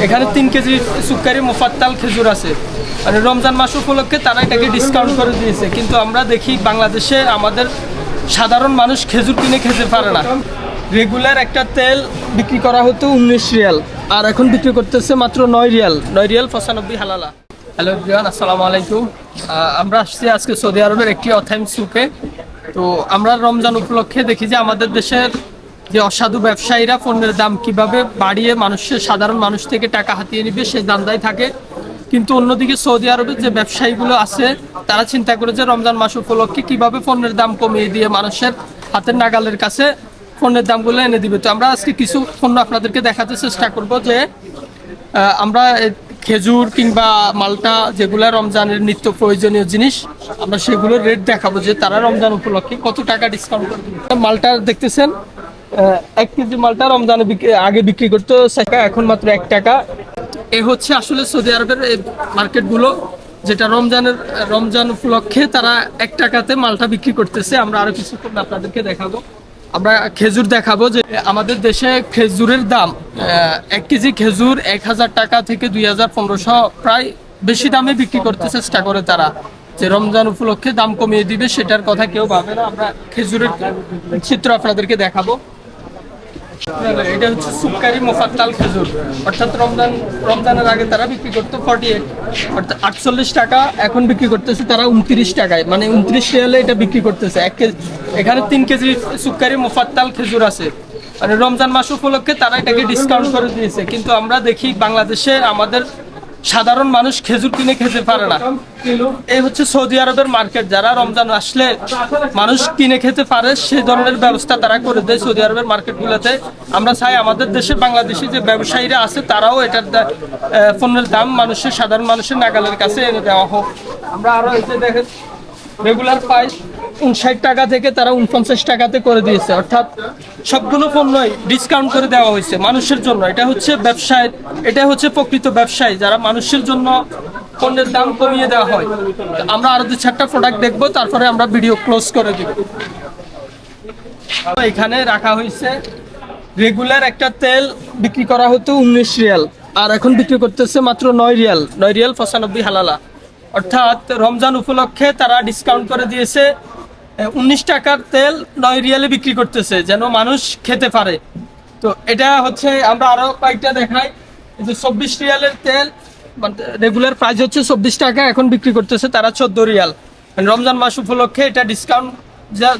এখানে 3 কেজি সুক্কারি মুফাত্তাল খেজুর আছে। মানে রমজান মাস উপলক্ষে তারা এটাকে ডিসকাউন্ট করে দিয়েছে, কিন্তু আমরা দেখি বাংলাদেশে আমাদের সাধারণ মানুষ খেজুর কিনে খেতে পারে না। রেগুলার একটা তেল বিক্রি করা হতো 19 রিয়াল, আর এখন বিক্রি করতেছে মাত্র 9 রিয়াল 95 হালালা। হ্যালো এভরিওয়ান, আসসালামু আলাইকুম। আমরা আসছি আজকে সৌদি আরবের একটি অথেন্টিক সুকে। তো আমরা রমজান উপলক্ষে দেখি যে আমাদের দেশের যে অসাধু ব্যবসায়ীরা পণ্যের দাম কিভাবে বাড়িয়ে সাধারণ মানুষ থেকে টাকা হাতিয়ে নিবে সেই ধান্দায় থাকে। কিন্তু অন্যদিকে সৌদি আরবের যে ব্যবসায়ীগুলো আছে তারা চিন্তা করে যে রমজান মাস উপলক্ষে কিভাবে পণ্যের দাম কমিয়ে দিয়ে মানুষের হাতের নাগালের কাছে পণ্যের দামগুলো এনে দিবে। তো আমরা আজকে কিছু পণ্য আপনাদেরকে দেখাতে চেষ্টা করব যে আমরা খেজুর কিংবা মালটা, যেগুলো রমজানের নিত্য প্রয়োজনীয় জিনিস, আমরা সেগুলোর রেট দেখাবো যে তারা রমজান উপলক্ষে কত টাকা ডিসকাউন্ট করে দিবে। মালটা দেখতেছেন, 1 কেজি মালটা রমজানে আগে বিক্রি করতো 6 টাকা, এখন মাত্র 1 টাকা। এই হচ্ছে আসলে সৌদি আরবের এই মার্কেটগুলো, যেটা রমজান উপলক্ষে তারা 1 টাকাতে মালটা বিক্রি করতেছে। আমরা আরো কিছু পণ্য আপনাদেরকে দেখাবো। আমরা খেজুর দেখাবো যে আমাদের দেশে খেজুরের দাম 1 কেজি খেজুর 1000 টাকা থেকে 2500 প্রায় বেশি দামে বিক্রি করতে চেষ্টা করে তারা। যে রমজান উপলক্ষে দাম কমিয়ে দিবে সেটার কথা কেউ ভাবে না। আমরা খেজুরের চিত্র আপনাদেরকে দেখাবো। এটা হচ্ছে সুক্কারি মুফাত্তাল খেজুর, অর্থাৎ রমজানের আগে তারা বিক্রি করতো 48 অর্থাৎ 48 টাকা, এখন বিক্রি করতেছে তারা 29 টাকায়, মানে 29 রিয়ালে এটা বিক্রি করতেছে। এখানে 3 কেজি সুক্কারি মুফাত্তাল খেজুর আছে। মানে রমজান মাস উপলক্ষে তারা এটাকে ডিসকাউন্ট করে দিয়েছে, কিন্তু আমরা দেখি বাংলাদেশে আমাদের সাধারণ মানুষ খেজুর কিনে খেতে পারে না। এই হচ্ছে সৌদি আরবের মার্কেট, যারা রমজান আসলে মানুষ কিনে খেতে পারে সেই ধরনের ব্যবস্থা তারা করে দেয় সৌদি আরবের মার্কেটগুলোতে। আমরা চাই আমাদের দেশে বাংলাদেশি যে ব্যবসায়ীরা আছে তারাও এটার পণ্যের দাম সাধারণ মানুষের নাগালের কাছে এনে দেওয়া হোক। আমরা আরো এই যে দেখেন রেগুলার প্রাইস 59 টাকা থেকে তারা 49 টাকাতে করে দিয়েছে, অর্থাৎ সবগুলো পণ্যই ডিসকাউন্ট করে দেওয়া হয়েছে মানুষের জন্য। এটা হচ্ছে ব্যবসায়, এটা হচ্ছে প্রকৃত ব্যবসায়ী, যারা মানুষের জন্য পণ্যের দাম কমিয়ে দেওয়া হয়। আমরা আরো 2-4টা প্রোডাক্ট দেখবো, তারপরে আমরা ভিডিও ক্লোজ করে দিব। এখানে রাখা হয়েছে রেগুলার একটা তেল বিক্রি করা হতো 19 রিয়াল, আর এখন বিক্রি করতেছে মাত্র 9 রিয়াল 95 হালালা। অর্থাৎ রমজান উপলক্ষে তারা ডিসকাউন্ট করে দিয়েছে। 19 টাকার তেল 9 রিয়ালে বিক্রি করতেছে যেন মানুষ খেতে পারে। তো এটা হচ্ছে, আমরা আরো কয়েকটা দেখাই। যে 24 রিয়ালের তেল রেগুলার প্রাইস হচ্ছে 24 টাকা, এখন বিক্রি করতেছে তারা 14 রিয়াল। রমজান মাস উপলক্ষে এটা ডিসকাউন্ট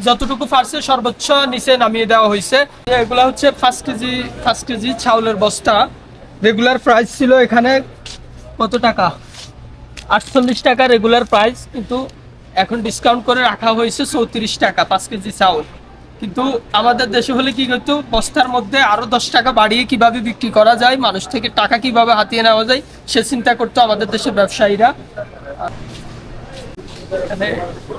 যতটুকু পারছে সর্বোচ্চ নিচে নামিয়ে দেওয়া হয়েছে। এগুলা হচ্ছে 5 কেজি চাউলের বস্তা। রেগুলার প্রাইস ছিল এখানে কত টাকা, 48 টাকা রেগুলার প্রাইস, কিন্তু এখন ডিসকাউন্ট করে রাখা হয়েছে 34 টাকা 5 কেজি চাউল। কিন্তু আমাদের দেশে হলে কি করতো, বস্তার মধ্যে আরো 10 টাকা বাড়িয়ে কিভাবে বিক্রি করা যায়, মানুষ থেকে টাকা কিভাবে হাতিয়ে নেওয়া যায় সে চিন্তা করতো আমাদের দেশের ব্যবসায়ীরা। এখানে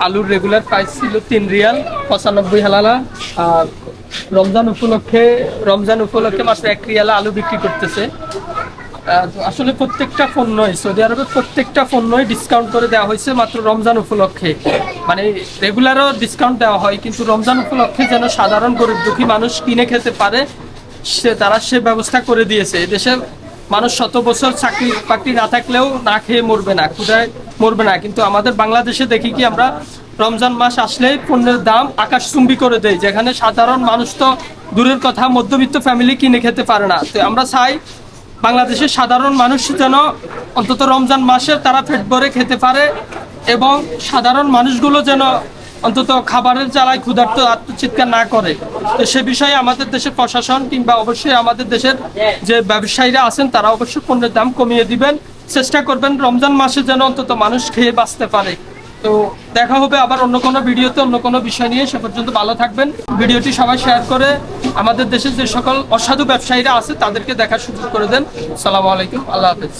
আলুর রেগুলার প্রাইস ছিল 3 রিয়াল 95 হালালা, আর রমজান উপলক্ষে মাত্র 1 রিয়ালে আলু বিক্রি করতেছে। আসলে প্রত্যেকটা পণ্যই সৌদি আরবের প্রত্যেকটা পণ্যই ডিসকাউন্ট করে দেওয়া হয়েছে মাত্র রমজান উপলক্ষে। মানে রেগুলারও ডিসকাউন্ট দেওয়া হয়, কিন্তু রমজান উপলক্ষে যেন সাধারণ গরিব দুঃখী মানুষ কিনে খেতে পারে তারা সে ব্যবস্থা করে দিয়েছে। এদেশের মানুষ 100 বছর চাকরি বাকরি না থাকলেও না খেয়ে মরবে না, ক্ষুধায় মরবে না, কিন্তু আমাদের বাংলাদেশে দেখি কি আমরা রমজান মাস আসলেই পণ্যের দাম আকাশচুম্বী করে দেয়, যেখানে সাধারণ মানুষ তো দূরের কথা, মধ্যবিত্ত ফ্যামিলি কিনে খেতে পারে না। তো আমরা চাই বাংলাদেশের সাধারণ মানুষ যেন অন্তত রমজান মাসে তারা পেট ভরে খেতে পারে, এবং সাধারণ মানুষগুলো যেন অন্তত খাবারের জ্বালায় ক্ষুধার্ত আত্মচিৎকার না করে। তো সে বিষয়ে আমাদের দেশের প্রশাসন কিংবা অবশ্যই আমাদের দেশের যে ব্যবসায়ীরা আছেন তারা অবশ্যই পণ্যের দাম কমিয়ে দিবেন, চেষ্টা করবেন রমজান মাসে যেন অন্তত মানুষ খেয়ে বাঁচতে পারে। তো দেখা হবে আবার অন্য কোনো ভিডিওতে অন্য কোনো বিষয় নিয়ে। সে পর্যন্ত ভালো থাকবেন। ভিডিওটি সবাই শেয়ার করে আমাদের দেশের যে সকল অসাধু ব্যবসায়ীরা আছে তাদেরকে দেখার সুযোগ করে দেন। আসসালামু আলাইকুম, আল্লাহ হাফেজ।